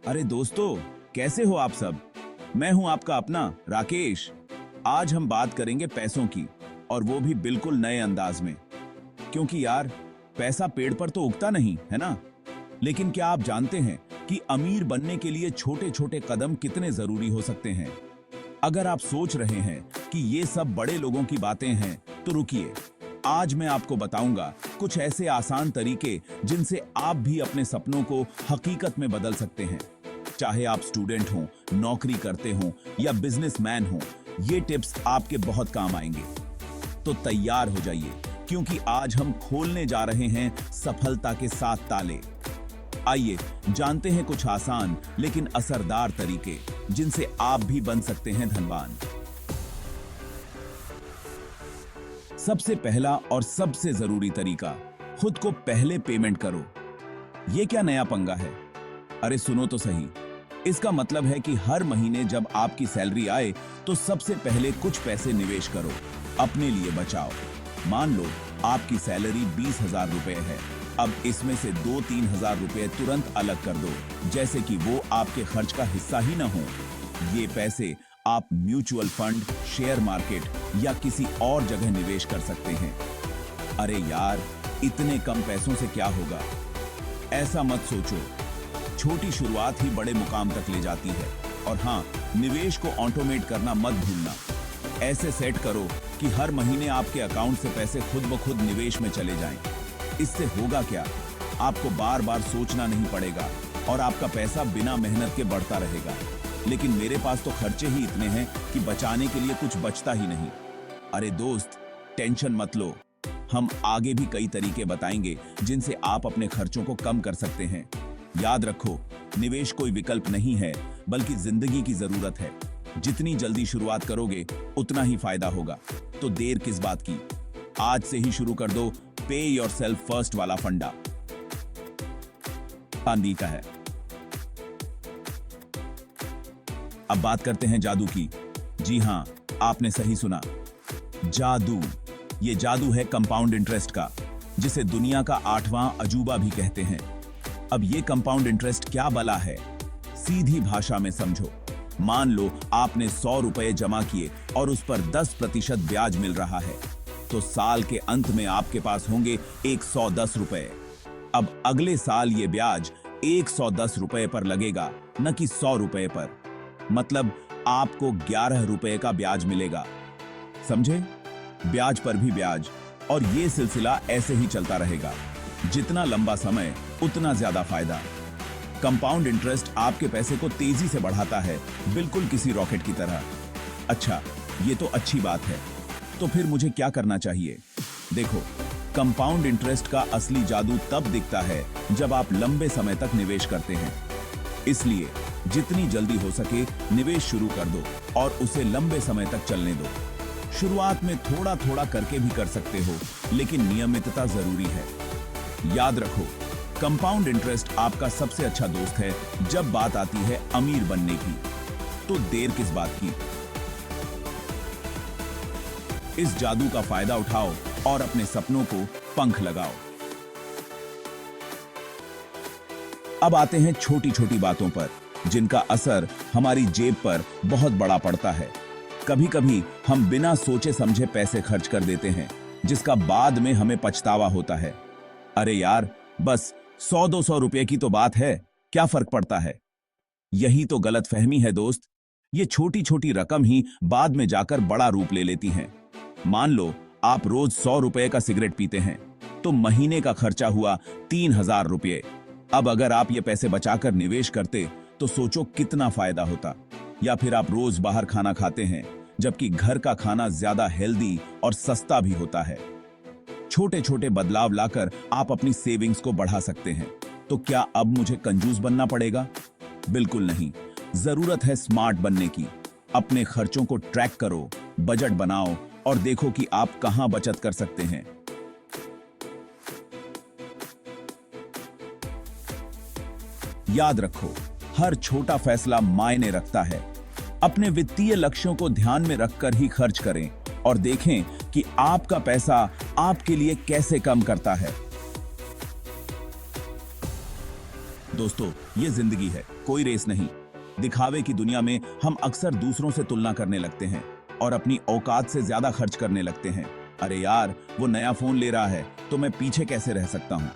अरे दोस्तों, कैसे हो आप सब। मैं हूं आपका अपना राकेश। आज हम बात करेंगे पैसों की, और वो भी बिल्कुल नए अंदाज में। क्योंकि यार, पैसा पेड़ पर तो उगता नहीं है ना। लेकिन क्या आप जानते हैं कि अमीर बनने के लिए छोटे छोटे कदम कितने जरूरी हो सकते हैं। अगर आप सोच रहे हैं कि ये सब बड़े लोगों की बातें हैं, तो रुकिए। आज मैं आपको बताऊंगा कुछ ऐसे आसान तरीके जिनसे आप भी अपने सपनों को हकीकत में बदल सकते हैं। चाहे आप स्टूडेंट हों, नौकरी करते हों या बिजनेसमैन हों, ये टिप्स आपके बहुत काम आएंगे। तो तैयार हो जाइए, क्योंकि आज हम खोलने जा रहे हैं सफलता के 7 ताले। आइए जानते हैं कुछ आसान लेकिन असरदार तरीके जिनसे आप भी बन सकते हैं धनवान। सबसे पहला और सबसे जरूरी तरीका, खुद को पहले पेमेंट करो। यह क्या नया पंगा है? अरे सुनो तो सही। इसका मतलब है कि हर महीने जब आपकी सैलरी आए तो सबसे पहले कुछ पैसे निवेश करो, अपने लिए बचाओ। मान लो आपकी सैलरी 20,000 रुपए है। अब इसमें से 2-3 हजार रुपए तुरंत अलग कर दो, जैसे कि वो आपके खर्च का हिस्सा ही ना हो। ये पैसे आप म्यूचुअल फंड, शेयर मार्केट या किसी और जगह निवेश कर सकते हैं। अरे यार, इतने कम पैसों से क्या होगा? ऐसा मत सोचो। छोटी शुरुआत ही बड़े मुकाम तक ले जाती है। और हाँ, निवेश को ऑटोमेट करना मत भूलना। ऐसे सेट करो कि हर महीने आपके अकाउंट से पैसे खुद ब खुद निवेश में चले जाएं। इससे होगा क्या? आपको बार बार सोचना नहीं पड़ेगा और आपका पैसा बिना मेहनत के बढ़ता रहेगा। लेकिन मेरे पास तो खर्चे ही इतने हैं कि बचाने के लिए कुछ बचता ही नहीं। अरे दोस्त, टेंशन मत लो। हम आगे भी कई तरीके बताएंगे जिनसे आप अपने खर्चों को कम कर सकते हैं। याद रखो, निवेश कोई विकल्प नहीं है, बल्कि जिंदगी की जरूरत है। जितनी जल्दी शुरुआत करोगे, उतना ही फायदा होगा। तो देर किस बात की? आज से ही शुरू कर दो पे योरसेल्फ फर्स्ट वाला फंडा। गांधी का है। अब बात करते हैं जादू की। जी हां, आपने सही सुना, जादू। ये जादू है कंपाउंड इंटरेस्ट का, जिसे दुनिया का 8वां अजूबा भी कहते हैं। अब ये कंपाउंड इंटरेस्ट क्या बला है? सीधी भाषा में समझो। मान लो आपने 100 रुपए जमा किए और उस पर 10% ब्याज मिल रहा है, तो साल के अंत में आपके पास होंगे 110 रुपए। अब अगले साल ये ब्याज 110 रुपए पर लगेगा, न कि 100 रुपए पर। मतलब आपको 11 रुपए का ब्याज मिलेगा। समझे? ब्याज पर भी ब्याज। और ये सिलसिला ऐसे ही चलता रहेगा। जितना लंबा समय, उतना ज्यादा फायदा। कंपाउंड इंटरेस्ट आपके पैसे को तेजी से बढ़ाता है, बिल्कुल किसी रॉकेट की तरह। अच्छा, ये तो अच्छी बात है। तो फिर मुझे क्या करना चाहिए? देखो, कंपाउंड इंटरेस्ट का असली जादू तब दिखता है जब आप लंबे समय तक निवेश करते हैं। इसलिए जितनी जल्दी हो सके निवेश शुरू कर दो और उसे लंबे समय तक चलने दो। शुरुआत में थोड़ा थोड़ा करके भी कर सकते हो, लेकिन नियमितता जरूरी है। याद रखो, कंपाउंड इंटरेस्ट आपका सबसे अच्छा दोस्त है जब बात आती है अमीर बनने की। तो देर किस बात की? इस जादू का फायदा उठाओ और अपने सपनों को पंख लगाओ। अब आते हैं छोटी छोटी बातों पर, जिनका असर हमारी जेब पर बहुत बड़ा पड़ता है। कभी कभी हम बिना सोचे समझे पैसे खर्च कर देते हैं, जिसका बाद में हमें पछतावा होता है। अरे यार, बस 100-200 रुपए की तो बात है, क्या फर्क पड़ता है? यही तो गलतफहमी है दोस्त। ये छोटी छोटी रकम ही बाद में जाकर बड़ा रूप ले लेती हैं। मान लो आप रोज 100 रुपए का सिगरेट पीते हैं, तो महीने का खर्चा हुआ 3,000 रुपए। अब अगर आप ये पैसे बचाकर निवेश करते तो सोचो कितना फायदा होता। या फिर आप रोज बाहर खाना खाते हैं, जबकि घर का खाना ज्यादा हेल्दी और सस्ता भी होता है। छोटे छोटे बदलाव लाकर आप अपनी सेविंग्स को बढ़ा सकते हैं। तो क्या अब मुझे कंजूस बनना पड़ेगा? बिल्कुल नहीं। जरूरत है स्मार्ट बनने की। अपने खर्चों को ट्रैक करो, बजट बनाओ और देखो कि आप कहां बचत कर सकते हैं। याद रखो, हर छोटा फैसला मायने रखता है। अपने वित्तीय लक्ष्यों को ध्यान में रखकर ही खर्च करें और देखें कि आपका पैसा आपके लिए कैसे काम करता है। दोस्तों, ये जिंदगी है, कोई रेस नहीं। दिखावे की दुनिया में हम अक्सर दूसरों से तुलना करने लगते हैं और अपनी औकात से ज्यादा खर्च करने लगते हैं। अरे यार, वो नया फोन ले रहा है तो मैं पीछे कैसे रह सकता हूँ।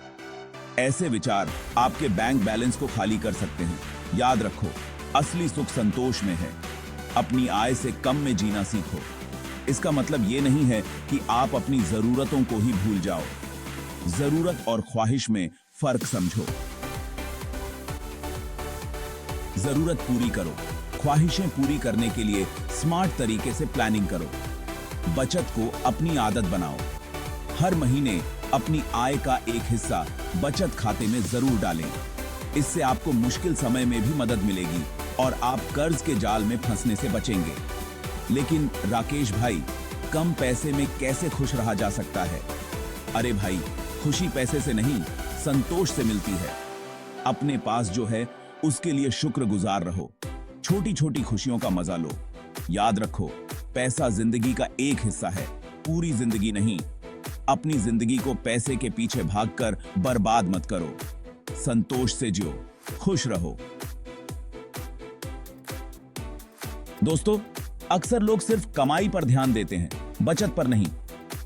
ऐसे विचार आपके बैंक बैलेंस को खाली कर सकते हैं। याद रखो, असली सुख संतोष में है। अपनी आय से कम में जीना सीखो। इसका मतलब ये नहीं है कि आप अपनी जरूरतों को ही भूल जाओ। जरूरत और ख्वाहिश में फर्क समझो। जरूरत पूरी करो, ख्वाहिशें पूरी करने के लिए स्मार्ट तरीके से प्लानिंग करो। बचत को अपनी आदत बनाओ। हर महीने अपनी आय का एक हिस्सा बचत खाते में जरूर डालें। इससे आपको मुश्किल समय में भी मदद मिलेगी और आप कर्ज के जाल में फंसने से बचेंगे। लेकिन राकेश भाई, कम पैसे में कैसे खुश रहा जा सकता है? अरे भाई, खुशी पैसे से नहीं, संतोष से मिलती है। अपने पास जो है उसके लिए शुक्रगुजार रहो। छोटी छोटी खुशियों का मजा लो। याद रखो, पैसा जिंदगी का एक हिस्सा है, पूरी जिंदगी नहीं। अपनी जिंदगी को पैसे के पीछे भागकर बर्बाद मत करो। संतोष से जियो, खुश रहो। दोस्तों, अक्सर लोग सिर्फ कमाई पर ध्यान देते हैं, बचत पर नहीं।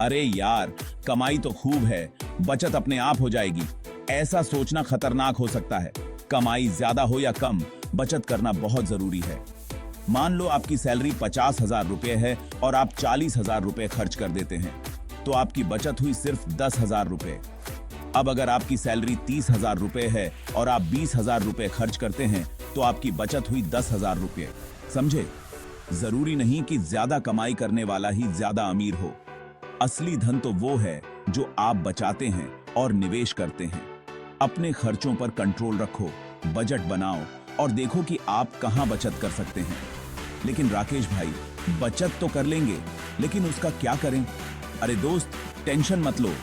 अरे यार, कमाई तो खूब है, बचत अपने आप हो जाएगी, ऐसा सोचना खतरनाक हो सकता है। कमाई ज्यादा हो या कम, बचत करना बहुत जरूरी है। मान लो आपकी सैलरी 50,000 रुपए है और आप 40,000 रुपए खर्च कर देते हैं, तो आपकी बचत हुई सिर्फ 10,000 रुपए। अब अगर आपकी सैलरी 30,000 रुपए है और आप 20,000 रुपए खर्च करते हैं, तो आपकी बचत हुई 10,000 रुपए। समझे? जरूरी नहीं कि ज्यादा कमाई करने वाला ही ज्यादा अमीर हो। असली धन तो वो है जो आप बचाते हैं और निवेश करते हैं। अपने खर्चों पर कंट्रोल रखो, बजट बनाओ और देखो कि आप कहां बचत कर सकते हैं। लेकिन राकेश भाई, बचत तो कर लेंगे, लेकिन उसका क्या करें? अरे दोस्त, टेंशन मत लो।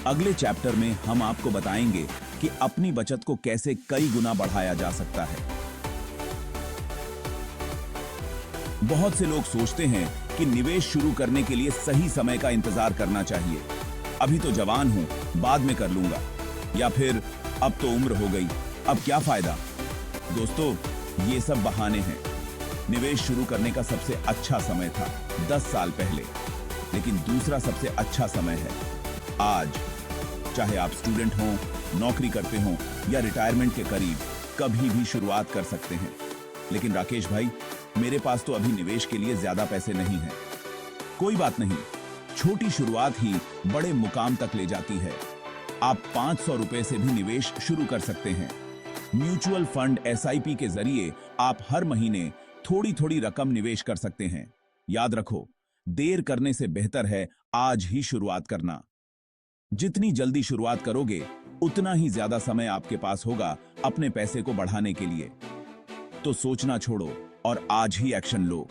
अगले चैप्टर में हम आपको बताएंगे कि अपनी बचत को कैसे कई गुना बढ़ाया जा सकता है। बहुत से लोग सोचते हैं कि निवेश शुरू करने के लिए सही समय का इंतजार करना चाहिए। अभी तो जवान हूं, बाद में कर लूंगा, या फिर अब तो उम्र हो गई, अब क्या फायदा। दोस्तों, ये सब बहाने हैं। निवेश शुरू करने का सबसे अच्छा समय था 10 साल पहले, लेकिन दूसरा सबसे अच्छा समय है आज। चाहे आप स्टूडेंट हों, नौकरी करते हों या रिटायरमेंट के करीब, कभी भी शुरुआत कर सकते हैं। लेकिन राकेश भाई, मेरे पास तो अभी निवेश के लिए ज्यादा पैसे नहीं हैं। कोई बात नहीं, छोटी शुरुआत ही बड़े मुकाम तक ले जाती है। आप 500 रुपए से भी निवेश शुरू कर सकते हैं। म्यूचुअल फंड SIP के जरिए आप हर महीने थोड़ी थोड़ी रकम निवेश कर सकते हैं। याद रखो, देर करने से बेहतर है आज ही शुरुआत करना। जितनी जल्दी शुरुआत करोगे, उतना ही ज्यादा समय आपके पास होगा अपने पैसे को बढ़ाने के लिए। तो सोचना छोड़ो और आज ही एक्शन लो,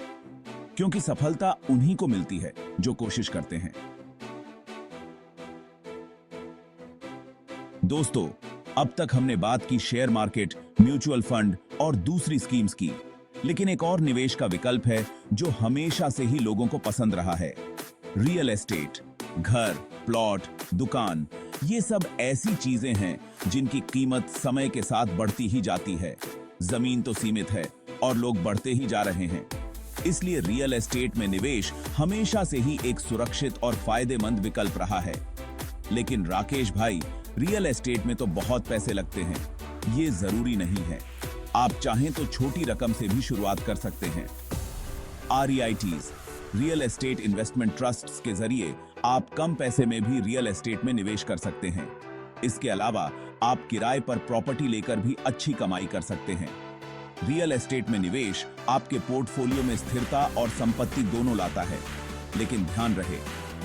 क्योंकि सफलता उन्हीं को मिलती है जो कोशिश करते हैं। दोस्तों, अब तक हमने बात की शेयर मार्केट, म्यूचुअल फंड और दूसरी स्कीम्स की, लेकिन एक और निवेश का विकल्प है जो हमेशा से ही लोगों को पसंद रहा है। Real estate. घर, प्लॉट, दुकान, ये सब ऐसी चीजें हैं जिनकी कीमत समय के साथ बढ़ती ही जाती है। जमीन तो सीमित है और लोग बढ़ते ही जा रहे हैं। इसलिए रियल एस्टेट में निवेश हमेशा से ही एक सुरक्षित और फायदेमंद विकल्प रहा है। लेकिन राकेश भाई, रियल एस्टेट में तो बहुत पैसे लगते हैं। ये जरूरी नहीं है। आप चाहें तो छोटी रकम से भी शुरुआत कर सकते हैं। REITs, real estate investment trusts के जरिए आप कम पैसे में भी रियल एस्टेट में निवेश कर सकते हैं। इसके अलावा आप किराए पर प्रॉपर्टी लेकर भी अच्छी कमाई कर सकते हैं। रियल एस्टेट में निवेश आपके पोर्टफोलियो में स्थिरता और संपत्ति दोनों लाता है। लेकिन ध्यान रहे,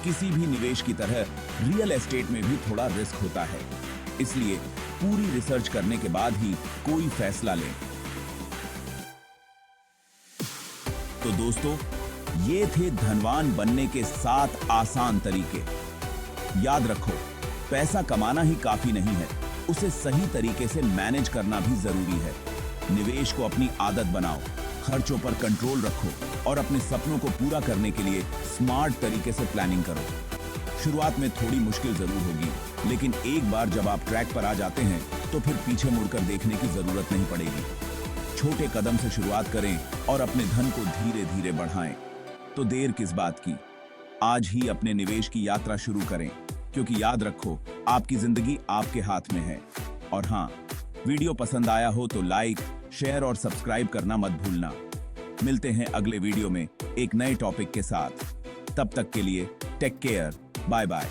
किसी भी निवेश की तरह रियल एस्टेट में भी थोड़ा रिस्क होता है। इसलिए पूरी रिसर्च करने के बाद ही कोई फैसला लें। तो दोस्तों, ये थे धनवान बनने के 7 आसान तरीके। याद रखो, पैसा कमाना ही काफी नहीं है, उसे सही तरीके से मैनेज करना भी जरूरी है। निवेश को अपनी आदत बनाओ, खर्चों पर कंट्रोल रखो और अपने सपनों को पूरा करने के लिए स्मार्ट तरीके से प्लानिंग करो। शुरुआत में थोड़ी मुश्किल जरूर होगी, लेकिन एक बार जब आप ट्रैक पर आ जाते हैं तो फिर पीछे मुड़कर देखने की जरूरत नहीं पड़ेगी। छोटे कदम से शुरुआत करें और अपने धन को धीरे धीरे बढ़ाएं। तो देर किस बात की, आज ही अपने निवेश की यात्रा शुरू करें, क्योंकि याद रखो, आपकी जिंदगी आपके हाथ में है। और हाँ, वीडियो पसंद आया हो तो लाइक, शेयर और सब्सक्राइब करना मत भूलना। मिलते हैं अगले वीडियो में एक नए टॉपिक के साथ। तब तक के लिए टेक केयर, बाय बाय।